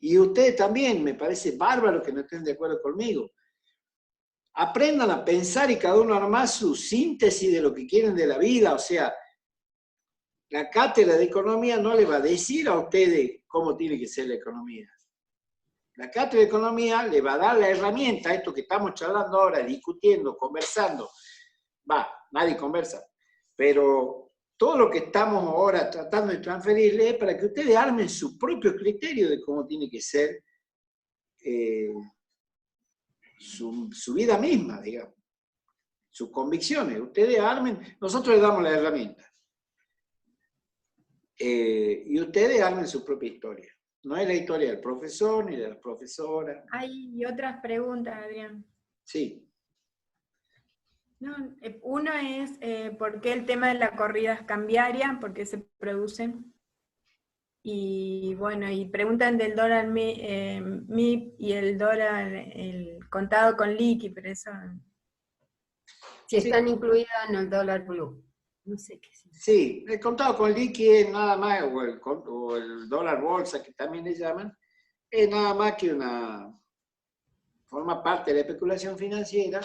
Y ustedes también, me parece bárbaro que no estén de acuerdo conmigo. Aprendan a pensar y cada uno armar su síntesis de lo que quieren de la vida. O sea, la cátedra de economía no le va a decir a ustedes cómo tiene que ser la economía. La cátedra de economía le va a dar la herramienta, esto que estamos charlando ahora, discutiendo, conversando. Nadie conversa, pero todo lo que estamos ahora tratando de transferirle es para que ustedes armen su propio criterio de cómo tiene que ser su vida misma, digamos, sus convicciones. Ustedes armen, nosotros les damos la herramienta. Y ustedes armen su propia historia. No es la historia del profesor ni de la profesora. Hay otras preguntas, Adrián. Sí. No, uno es, ¿por qué el tema de la corrida cambiaria? ¿Por qué se producen? Y bueno, y preguntan del dólar MIP y el dólar, el contado con liqui, pero eso... Si están incluidas en el dólar blue. No sé qué es. Sí, el contado con liqui es nada más, o el dólar bolsa, que también le llaman, es nada más que forma parte de la especulación financiera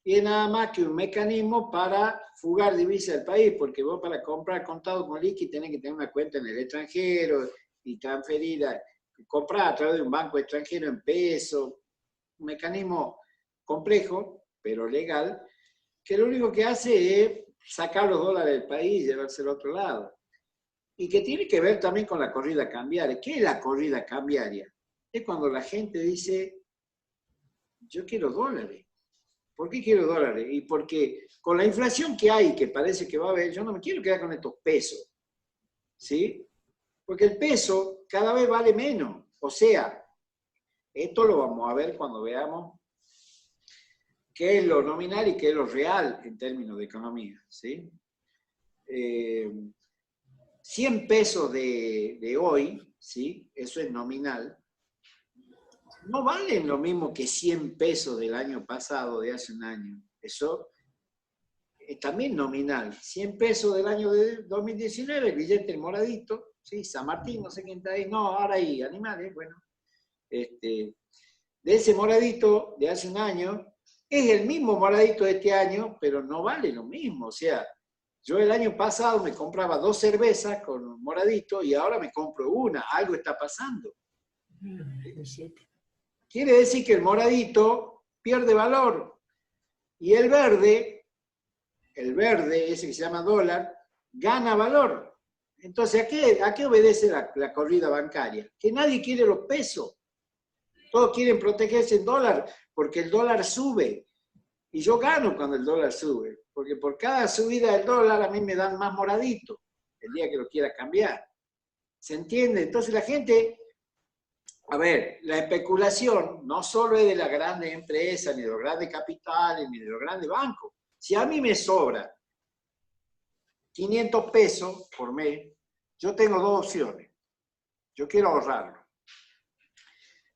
y es nada más que un mecanismo para fugar divisas del país, porque vos para comprar contado con liqui tenés que tener una cuenta en el extranjero y transferida, comprar a través de un banco extranjero en pesos, un mecanismo complejo, pero legal, que lo único que hace es sacar los dólares del país y llevarse al otro lado. Y que tiene que ver también con la corrida cambiaria. ¿Qué es la corrida cambiaria? Es cuando la gente dice, yo quiero dólares. ¿Por qué quiero dólares? Y porque con la inflación que hay, que parece que va a haber, yo no me quiero quedar con estos pesos. ¿Sí? Porque el peso cada vez vale menos. O sea, esto lo vamos a ver cuando veamos qué es lo nominal y qué es lo real en términos de economía. ¿Sí? 100 pesos de hoy, ¿sí? Eso es nominal, no valen lo mismo que 100 pesos del año pasado, de hace un año. Eso es también nominal. 100 pesos del año de 2019, el billete moradito, ¿sí? San Martín, no sé quién está ahí, no, ahora hay animales, bueno. De ese moradito de hace un año, es el mismo moradito de este año, pero no vale lo mismo. O sea, yo el año pasado me compraba 2 cervezas con moradito y ahora me compro una. Algo está pasando. Quiere decir que el moradito pierde valor y el verde, ese que se llama dólar, gana valor. Entonces, ¿a qué obedece la corrida bancaria? Que nadie quiere los pesos. Todos quieren protegerse en dólar porque el dólar sube. Y yo gano cuando el dólar sube. Porque por cada subida del dólar a mí me dan más moradito el día que lo quiera cambiar. ¿Se entiende? Entonces la gente... A ver, la especulación no solo es de las grandes empresas, ni de los grandes capitales, ni de los grandes bancos. Si a mí me sobra 500 pesos por mes, yo tengo 2 opciones. Yo quiero ahorrarlo.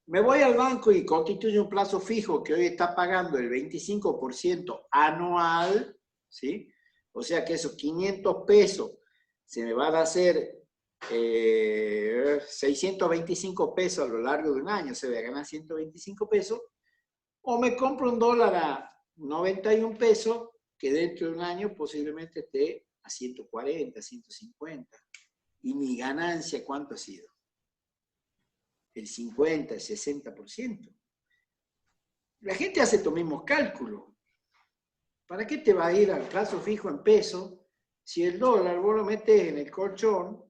Me voy al banco y constituyo un plazo fijo que hoy está pagando el 25% anual, ¿sí? O sea que esos 500 pesos se me van a hacer 625 pesos a lo largo de un año, se va a ganar 125 pesos, o me compro un dólar a 91 pesos, que dentro de un año posiblemente esté a 140, 150. ¿Y mi ganancia cuánto ha sido? El 50, el 60%. La gente hace estos mismos cálculos. ¿Para qué te va a ir al plazo fijo en pesos si el dólar vos lo metés en el colchón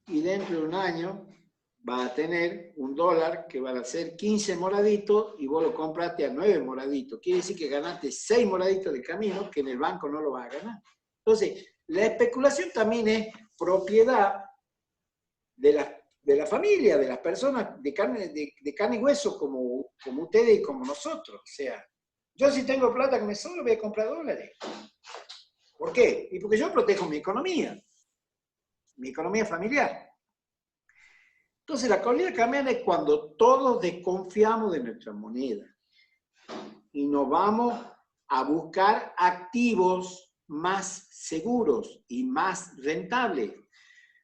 y dentro de un año va a tener un dólar que va a ser 15 moraditos y vos lo compraste a 9 moraditos? Quiere decir que ganaste 6 moraditos de camino que en el banco no lo vas a ganar. Entonces, la especulación también es propiedad de la familia, de las personas de carne y hueso como ustedes y como nosotros. O sea, yo si tengo plata que me sobra voy a comprar dólares. ¿Por qué? Y porque yo protejo mi economía familiar. Entonces, la corrida cambiaria es cuando todos desconfiamos de nuestra moneda y nos vamos a buscar activos más seguros y más rentables,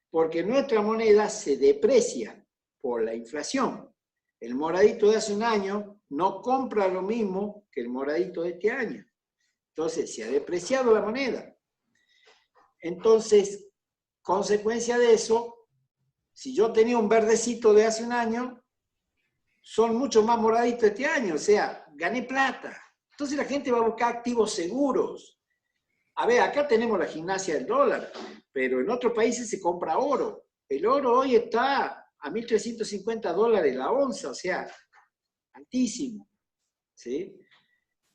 porque nuestra moneda se deprecia por la inflación. El moradito de hace un año no compra lo mismo que el moradito de este año. Entonces, se ha depreciado la moneda. Entonces, consecuencia de eso, si yo tenía un verdecito de hace un año, son mucho más moraditos este año, o sea, gané plata. Entonces la gente va a buscar activos seguros. A ver, acá tenemos la gimnasia del dólar, pero en otros países se compra oro. El oro hoy está a $1.350 la onza, o sea, altísimo. ¿Sí?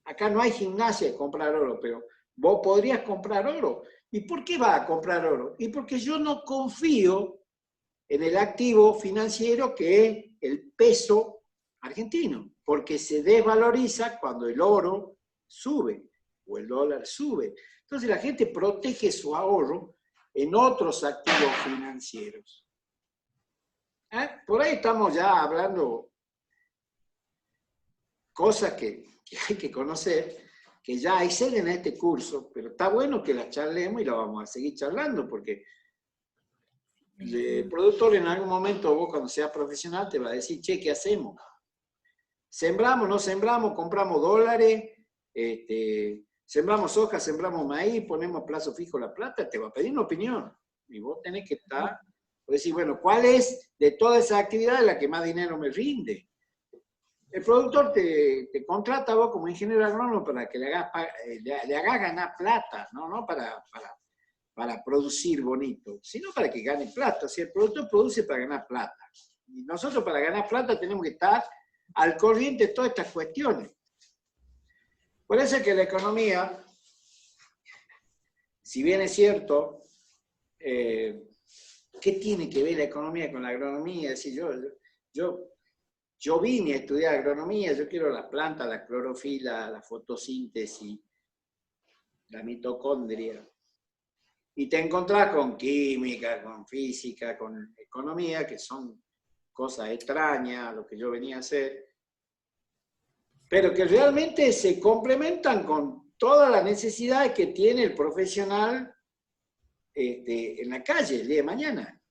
Acá no hay gimnasia de comprar oro, pero vos podrías comprar oro. ¿Y por qué va a comprar oro? Y porque yo no confío en el activo financiero que es el peso argentino, porque se desvaloriza cuando el oro sube o el dólar sube. Entonces la gente protege su ahorro en otros activos financieros. Por ahí estamos ya hablando cosas que hay que conocer, que ya exceden a este curso, pero está bueno que las charlemos y las vamos a seguir charlando, porque el productor en algún momento, vos cuando seas profesional, te va a decir, che, ¿qué hacemos? ¿Sembramos, no sembramos, compramos dólares, sembramos soja, sembramos maíz, ponemos plazo fijo la plata? Te va a pedir una opinión. Y vos tenés que estar, decir, bueno, ¿cuál es de todas esas actividades la que más dinero me rinde? El productor te contrata a vos como ingeniero agrónomo para que le hagas ganar plata, no para producir bonito, sino para que gane plata. O sea, el productor produce para ganar plata. Y nosotros para ganar plata tenemos que estar al corriente de todas estas cuestiones. Por eso es que la economía, si bien es cierto, ¿qué tiene que ver la economía con la agronomía? Es decir, yo vine a estudiar agronomía, yo quiero las plantas, la clorofila, la fotosíntesis, la mitocondria. Y te encontrás con química, con física, con economía, que son cosas extrañas a lo que yo venía a hacer, pero que realmente se complementan con todas las necesidades que tiene el profesional en la calle el día de mañana.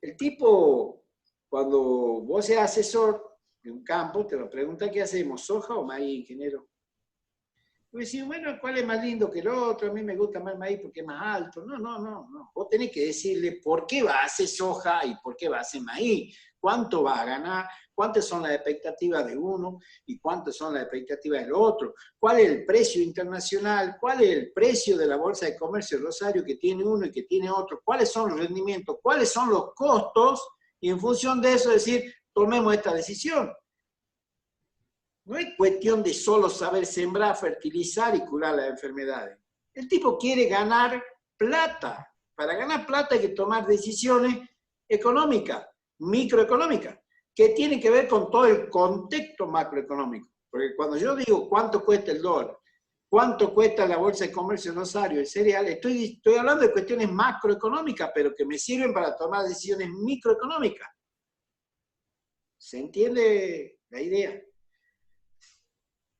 El tipo, cuando vos seas asesor de un campo, te lo pregunta, ¿qué hacemos? ¿Soja o maíz, ingeniero? Y vos decís, bueno, ¿cuál es más lindo que el otro? A mí me gusta más el maíz porque es más alto. No. Vos tenés que decirle por qué va a hacer soja y por qué va a hacer maíz. ¿Cuánto va a ganar? ¿Cuántas son las expectativas de uno y cuántas son las expectativas del otro? ¿Cuál es el precio internacional? ¿Cuál es el precio de la Bolsa de Comercio de Rosario que tiene uno y que tiene otro? ¿Cuáles son los rendimientos? ¿Cuáles son los costos? Y en función de eso decir, tomemos esta decisión. No es cuestión de solo saber sembrar, fertilizar y curar las enfermedades. El tipo quiere ganar plata. Para ganar plata hay que tomar decisiones económicas, microeconómicas, que tienen que ver con todo el contexto macroeconómico. Porque cuando yo digo cuánto cuesta el dólar, cuánto cuesta la Bolsa de Comercio de Rosario, el cereal, estoy hablando de cuestiones macroeconómicas, pero que me sirven para tomar decisiones microeconómicas. ¿Se entiende la idea?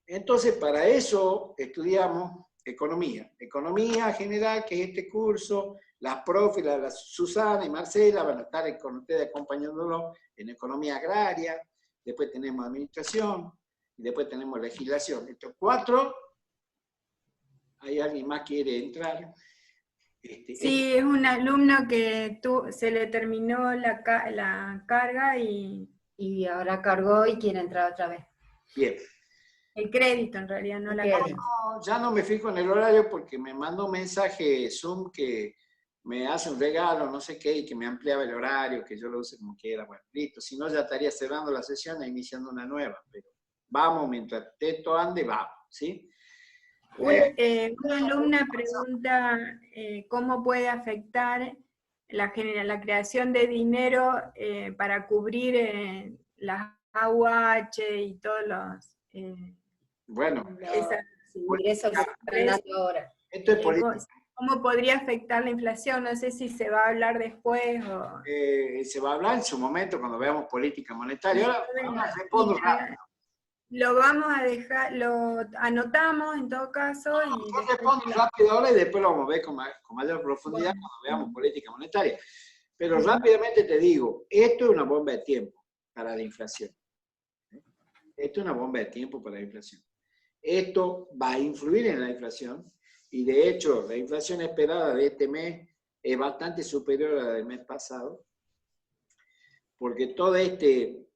Entonces, para eso estudiamos economía. Economía general, que es este curso. Las profes, la Susana y Marcela van a estar con ustedes acompañándolos en economía agraria. Después tenemos administración. Y después tenemos legislación. Estos 4, ¿hay alguien más que quiere entrar? Sí, es un alumno que se le terminó la carga y ahora cargó y quiere entrar otra vez. Bien. El crédito, en realidad, no la carga. No, ya no me fijo en el horario porque me mandó un mensaje Zoom que me hace un regalo, no sé qué, y que me ampliaba el horario, que yo lo use como quiera. Bueno, listo. Si no, ya estaría cerrando la sesión e iniciando una nueva. Pero vamos, mientras esto ande, vamos, ¿sí? Una alumna pregunta cómo puede afectar la creación de dinero para cubrir las AUH y todos los... bueno, ingresos que están dando ahora. Esto es política. ¿Cómo podría afectar la inflación? No sé si se va a hablar después o... Se va a hablar en su momento cuando veamos política monetaria. Ahora respondo rápido. Lo vamos a dejar, lo anotamos en todo caso. Yo respondo rápido ahora y después lo vamos a ver con mayor profundidad cuando veamos política monetaria. Pero rápidamente te digo, esto es una bomba de tiempo para la inflación. Esto es una bomba de tiempo para la inflación. Esto va a influir en la inflación y de hecho la inflación esperada de este mes es bastante superior a la del mes pasado porque todo este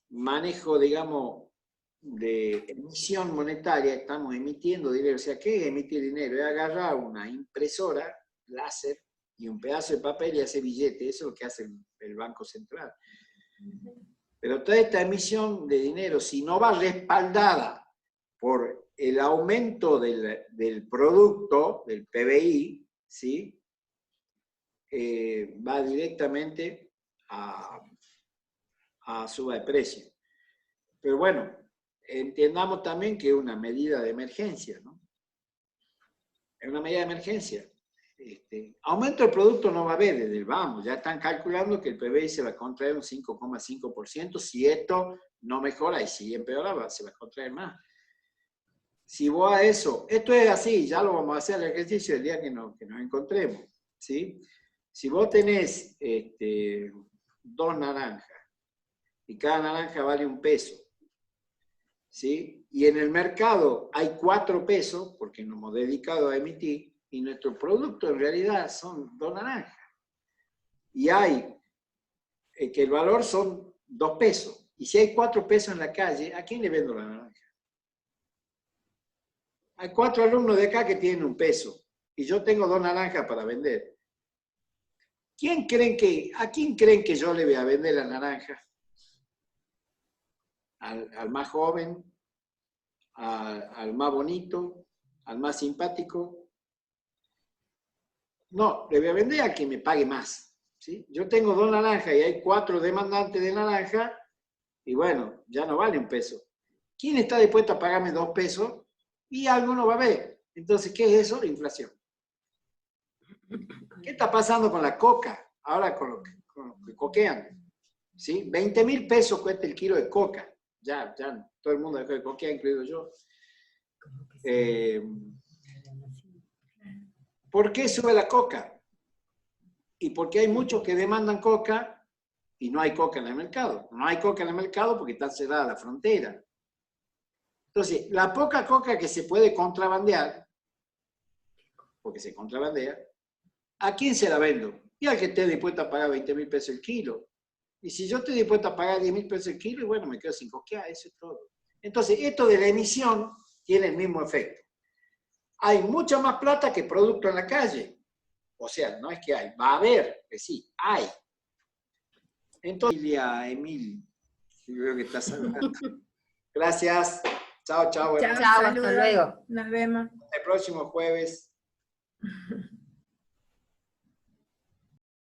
manejo, digamos, de emisión monetaria, estamos emitiendo dinero. O sea, ¿qué es emitir dinero? Es agarrar una impresora láser y un pedazo de papel y hacer billete. Eso es lo que hace el Banco Central. Pero toda esta emisión de dinero, si no va respaldada por el aumento del producto, del PBI, ¿sí? Va directamente a suba de precio. Pero bueno, entendamos también que es una medida de emergencia, ¿no? Es una medida de emergencia. Aumento del producto no va a haber desde el vamos, ya están calculando que el PBI se va a contraer un 5,5%, si esto no mejora y si empeora, se va a contraer más. Si vos a eso, esto es así, ya lo vamos a hacer el ejercicio el día que nos encontremos, ¿sí? Si vos tenés 2 naranjas y cada naranja vale 1 peso, ¿sí? Y en el mercado hay 4 pesos, porque nos hemos dedicado a emitir, y nuestro producto en realidad son 2 naranjas. Y hay que el valor son 2 pesos. Y si hay 4 pesos en la calle, ¿a quién le vendo la naranja? Hay 4 alumnos de acá que tienen 1 peso. Y yo tengo 2 naranjas para vender. ¿A quién creen que yo le voy a vender la naranja? ¿Al más joven? ¿Al más bonito? ¿Al más simpático? No, le voy a vender a quien me pague más, ¿sí? Yo tengo 2 naranjas y hay 4 demandantes de naranja, y bueno, ya no vale 1 peso. ¿Quién está dispuesto a pagarme 2 pesos? Y algo no va a haber. Entonces, ¿qué es eso? La inflación. ¿Qué está pasando con la coca? Ahora con lo que coquean, ¿sí? 20.000 pesos cuesta el kilo de coca. Ya, todo el mundo dejó de coquear, incluido yo. ¿Por qué sube la coca? Y porque hay muchos que demandan coca y no hay coca en el mercado. No hay coca en el mercado porque está cerrada la frontera. Entonces, la poca coca que se puede contrabandear, porque se contrabandea, ¿a quién se la vendo? Y al que esté dispuesto a pagar 20.000 pesos el kilo. Y si yo estoy dispuesto a pagar 10.000 pesos el kilo, bueno, me quedo sin coquear, eso es todo. Entonces, esto de la emisión tiene el mismo efecto. Hay mucha más plata que producto en la calle. O sea, no es que hay, va a haber, que sí, hay. Entonces, Emil, yo creo que está saludando. Gracias. Chao, chao. Chao, Chao, hasta saludos. luego. Nos vemos. El próximo jueves.